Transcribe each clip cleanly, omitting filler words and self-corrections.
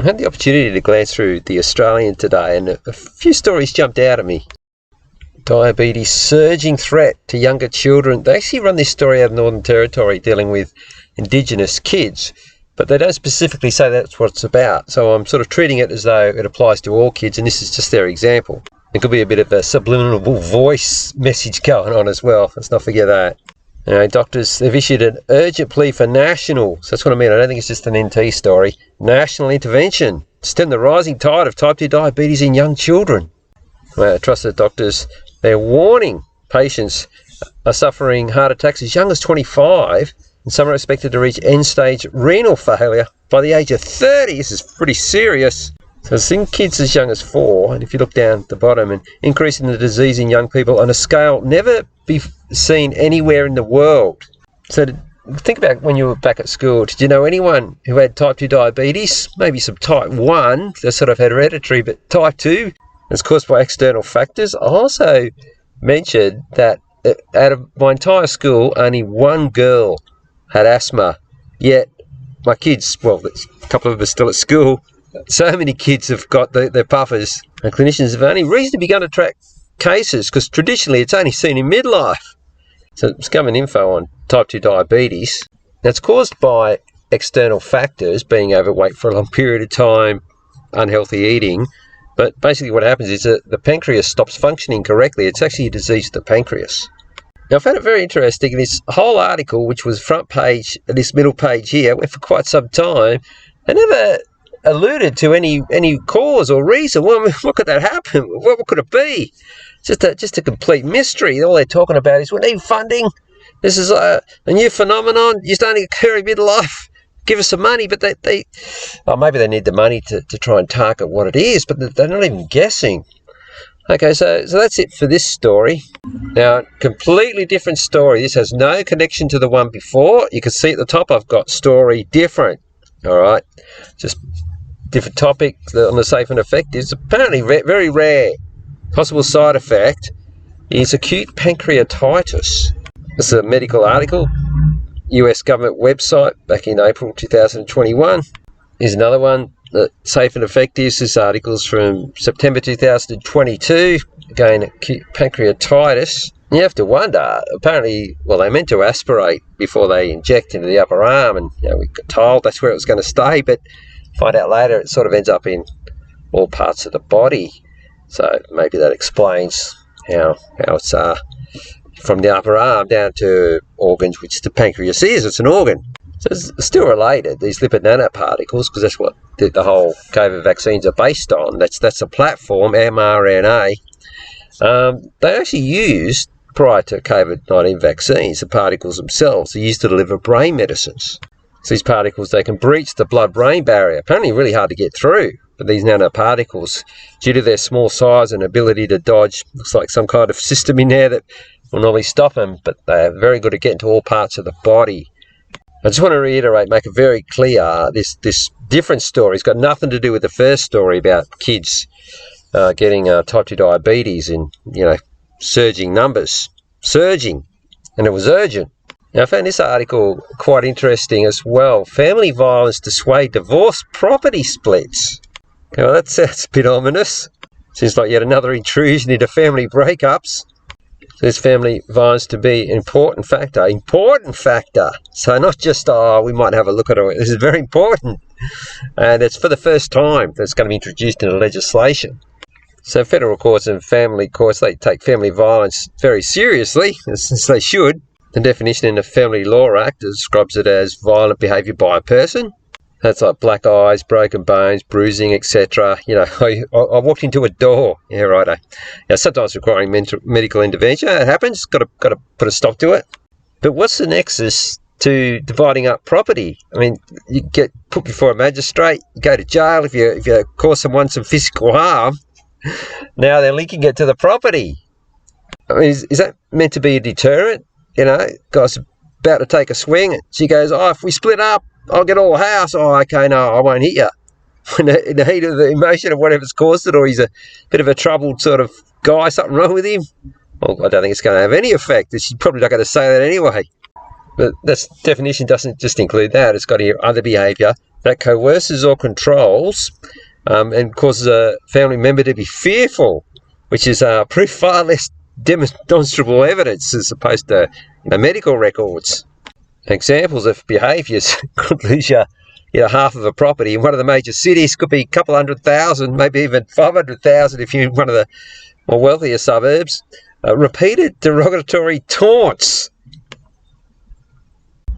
had the opportunity to glance through The Australian today, and a few stories jumped out at me. Diabetes surging threat to younger children. They actually run this story out of Northern Territory dealing with Indigenous kids, but they don't specifically say that's what it's about. So I'm sort of treating it as though it applies to all kids, and this is just their example. There could be a bit of a subliminal voice message going on as well. Let's not forget that. Doctors, they've issued an urgent plea for national, so that's what I mean, I don't think it's just an NT story, national intervention to stem the rising tide of type 2 diabetes in young children. Trusted doctors, they're warning patients are suffering heart attacks as young as 25, and some are expected to reach end-stage renal failure by the age of 30. This is pretty serious. So it's in kids as young as 4, and if you look down at the bottom, and increasing the disease in young people on a scale never be seen anywhere in the world. So think about when you were back at school, did you know anyone who had type 2 diabetes? Maybe some type 1, they sort of had hereditary, but type 2 is caused by external factors. I also mentioned that out of my entire school, only one girl had asthma, yet my kids, well, a couple of them are still at school, so many kids have got their puffers, and clinicians have only recently begun to track cases because traditionally it's only seen in midlife. So it's government info on type 2 diabetes. That's caused by external factors, being overweight for a long period of time, unhealthy eating, but basically what happens is that the pancreas stops functioning correctly. It's actually a disease of the pancreas. Now I found it very interesting, this whole article, which was front page, this middle page here, went for quite some time, they never alluded to any cause or reason. Well, what could that happen? What could it be? Just a complete mystery. All they're talking about is we need funding. This is a new phenomenon. It's only occurring midlife. Give us some money, but maybe they need the money to try and target what it is, but they're not even guessing. Okay, so that's it for this story. Now, completely different story. This has no connection to the one before. You can see at the top I've got story different. All right, just different topic on the safe and effective. It's apparently very rare. Possible side effect is acute pancreatitis. This is a medical article, US government website back in April 2021. Here's another one, safe and effective. This article's from September 2022. Again, acute pancreatitis. You have to wonder, apparently, well, they meant to aspirate before they inject into the upper arm, and we got told that's where it was going to stay, but find out later it sort of ends up in all parts of the body. So maybe that explains how it's from the upper arm down to organs, which the pancreas is. It's an organ. So it's still related, these lipid nanoparticles, because that's what the whole COVID vaccines are based on. That's a platform, mRNA. They actually used, prior to COVID-19 vaccines, the particles themselves are used to deliver brain medicines. So these particles, they can breach the blood-brain barrier. Apparently really hard to get through. But these nanoparticles, due to their small size and ability to dodge, looks like some kind of system in there that will normally stop them, but they are very good at getting to all parts of the body. I just want to reiterate, make it very clear, this different story has got nothing to do with the first story about kids getting type 2 diabetes in, surging numbers. Surging. And it was urgent. Now, I found this article quite interesting as well. Family violence dissuade divorce property splits. Okay, well, that sounds a bit ominous. Seems like yet another intrusion into family breakups. So there's family violence to be an important factor. Important factor. So not just, we might have a look at it. This is very important. And it's for the first time that's going to be introduced into legislation. So federal courts and family courts, they take family violence very seriously, as they should. The definition in the Family Law Act describes it as violent behaviour by a person. That's like black eyes, broken bones, bruising, etc. I walked into a door. Yeah, righto. Sometimes requiring medical intervention. It happens. Got to put a stop to it. But what's the nexus to dividing up property? I mean, you get put before a magistrate, you go to jail if you cause someone some physical harm. Now they're linking it to the property. I mean, is that meant to be a deterrent? Guy's about to take a swing. She goes, if we split up, I'll get all the house. Okay, no, I won't hit you. In the heat of the emotion of whatever's caused it, or he's a bit of a troubled sort of guy, something wrong with him. Well, I don't think it's going to have any effect. She's probably not going to say that anyway. But this definition doesn't just include that. It's got to hear other behaviour that coerces or controls and causes a family member to be fearful, which is proof far less demonstrable evidence as opposed to medical records. Examples of behaviours could lose you half of a property in one of the major cities. Could be a couple 100,000, maybe even 500,000 if you're in one of the more wealthier suburbs. Repeated derogatory taunts.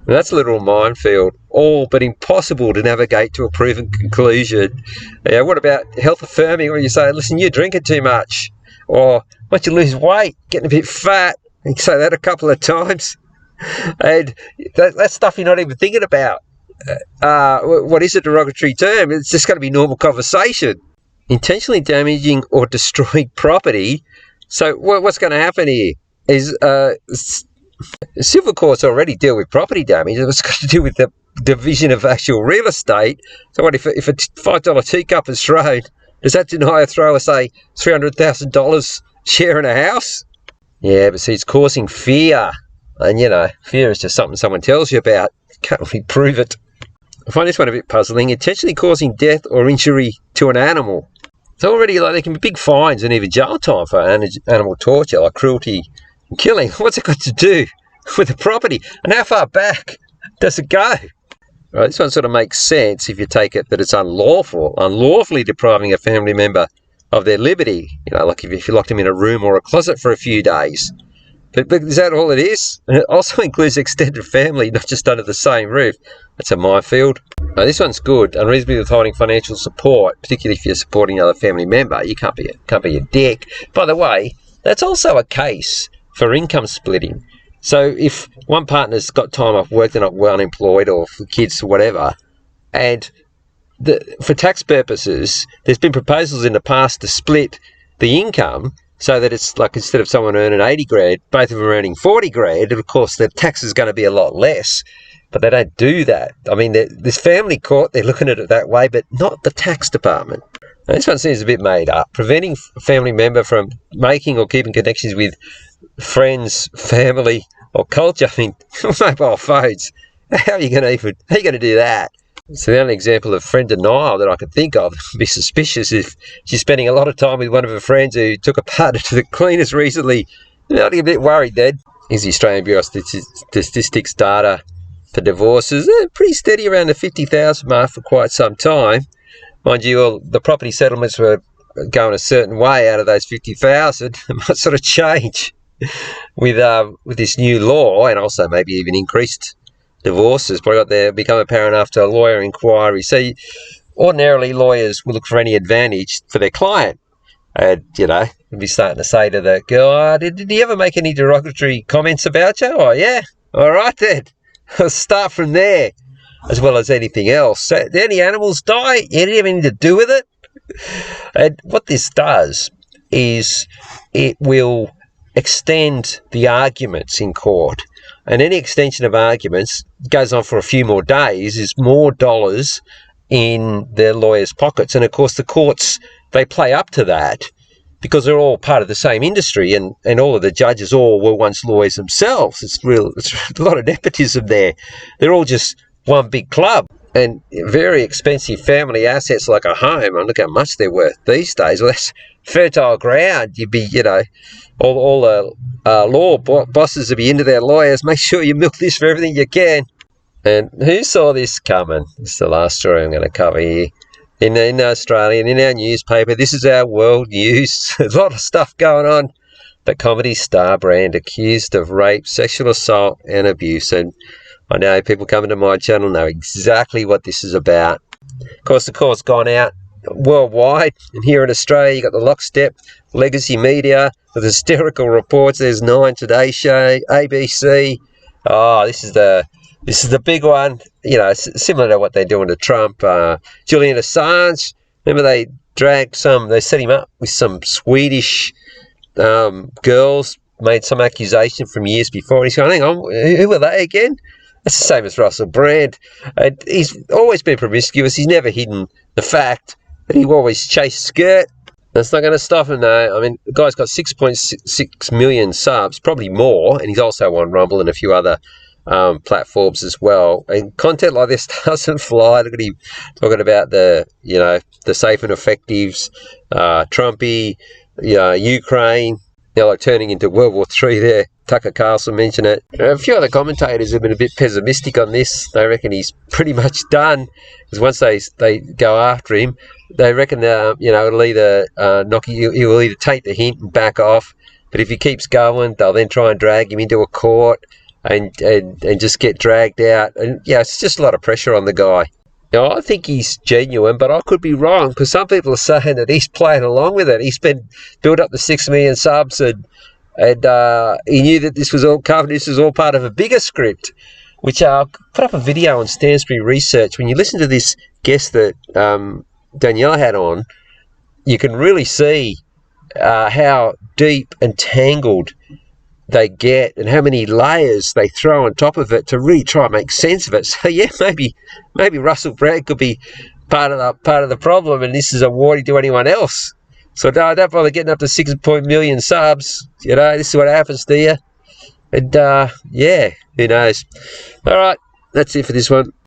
And that's a literal minefield, all but impossible to navigate to a proven conclusion. What about health affirming, where you say, listen, you're drinking too much, or once you lose weight, getting a bit fat, and you say that a couple of times, and that's stuff you're not even thinking about. What is a derogatory term? It's just going to be normal conversation. Intentionally damaging or destroying property. So what's going to happen here is civil courts already deal with property damage. It's got to do with the division of actual real estate. So what if a $5 teacup is thrown? Does that deny a thrower, say, $300,000 share in a house? Yeah, but see, it's causing fear. And, fear is just something someone tells you about. Can't really prove it. I find this one a bit puzzling. Intentionally causing death or injury to an animal. It's already there can be big fines and even jail time for animal torture, like cruelty and killing. What's it got to do with the property? And how far back does it go? Right, this one sort of makes sense if you take it that it's unlawfully depriving a family member of their liberty. Like if you locked them in a room or a closet for a few days. But is that all it is? And it also includes extended family, not just under the same roof. That's a minefield. Now, this one's good. Unreasonably withholding financial support, particularly if you're supporting another family member. You can't be a dick. By the way, that's also a case for income splitting. So if one partner's got time off work, they're not well unemployed or for kids or whatever, and for tax purposes, there's been proposals in the past to split the income so that it's like instead of someone earning 80 grand, both of them are earning 40 grand, and of course the tax is going to be a lot less, but they don't do that. I mean, this family court, they're looking at it that way, but not the tax department. Now, this one seems a bit made up. Preventing a family member from making or keeping connections with friends, family, or culture. I mean, mobile phones. How are you going to do that? So the only example of friend denial that I could think of would be suspicious if she's spending a lot of time with one of her friends who took a partner to the cleaners recently. I'd be a bit worried then. Here's the Australian Bureau of Statistics data for divorces. They're pretty steady around the 50,000 mark for quite some time. Mind you, all the property settlements were going a certain way out of those 50,000. It might sort of change with this new law, and also maybe even increased divorces become apparent after a lawyer inquiry. So ordinarily lawyers will look for any advantage for their client. And, they'll be starting to say to the girl, did he ever make any derogatory comments about you? Oh, yeah. All right, then. Let's start from there, as well as anything else. So, did any animals die? You didn't have anything to do with it? And what this does is it will extend the arguments in court. And any extension of arguments goes on for a few more days, is more dollars in their lawyers' pockets. And of course, the courts, they play up to that because they're all part of the same industry, and all of the judges all were once lawyers themselves. It's a lot of nepotism there. They're all just one big club. And very expensive family assets like a home, and look how much they're worth these days. Well, that's fertile ground. You'd be, all the law bosses would be into their lawyers. Make sure you milk this for everything you can. And who saw this coming? This is the last story I'm going to cover here. In Australia and in our newspaper, this is our world news. There's a lot of stuff going on. The comedy star Brand accused of rape, sexual assault and abuse. And I know people coming to my channel know exactly what this is about. Of course, the court's gone out worldwide. And here in Australia, you've got the lockstep legacy media with hysterical reports. There's Nine, Today Show, ABC. Oh, this is the big one. Similar to what they're doing to Trump. Julian Assange. Remember they set him up with some Swedish girls, made some accusation from years before. And he's going, hang on, who were they again? That's the same as Russell Brand. He's always been promiscuous. He's never hidden the fact that he always chased skirt. That's not going to stop him, though. I mean, the guy's got 6.6 million subs, probably more, and he's also on Rumble and a few other platforms as well. And content like this doesn't fly. Look at him talking about the safe and effectives, Trumpy, Ukraine, like turning into World War III there. Tucker Carlson mentioned it. A few other commentators have been a bit pessimistic on this. They reckon he's pretty much done, because once they go after him, they reckon it'll either he'll either take the hint and back off, but if he keeps going, they'll then try and drag him into a court and just get dragged out. And it's just a lot of pressure on the guy. Now, I think he's genuine, but I could be wrong, because some people are saying that he's playing along with it. He's been built up to 6 million subs, and he knew that this was all covered. This was all part of a bigger script, which I'll put up a video on Stansbury Research. When you listen to this guest that Danielle had on, you can really see how deep and tangled they get and how many layers they throw on top of it to really try and make sense of it. So maybe Russell Brand could be part of the problem, and this is a warning to anyone else. So don't bother getting up to 6 million subs. This is what happens to you. And who knows? All right, that's it for this one.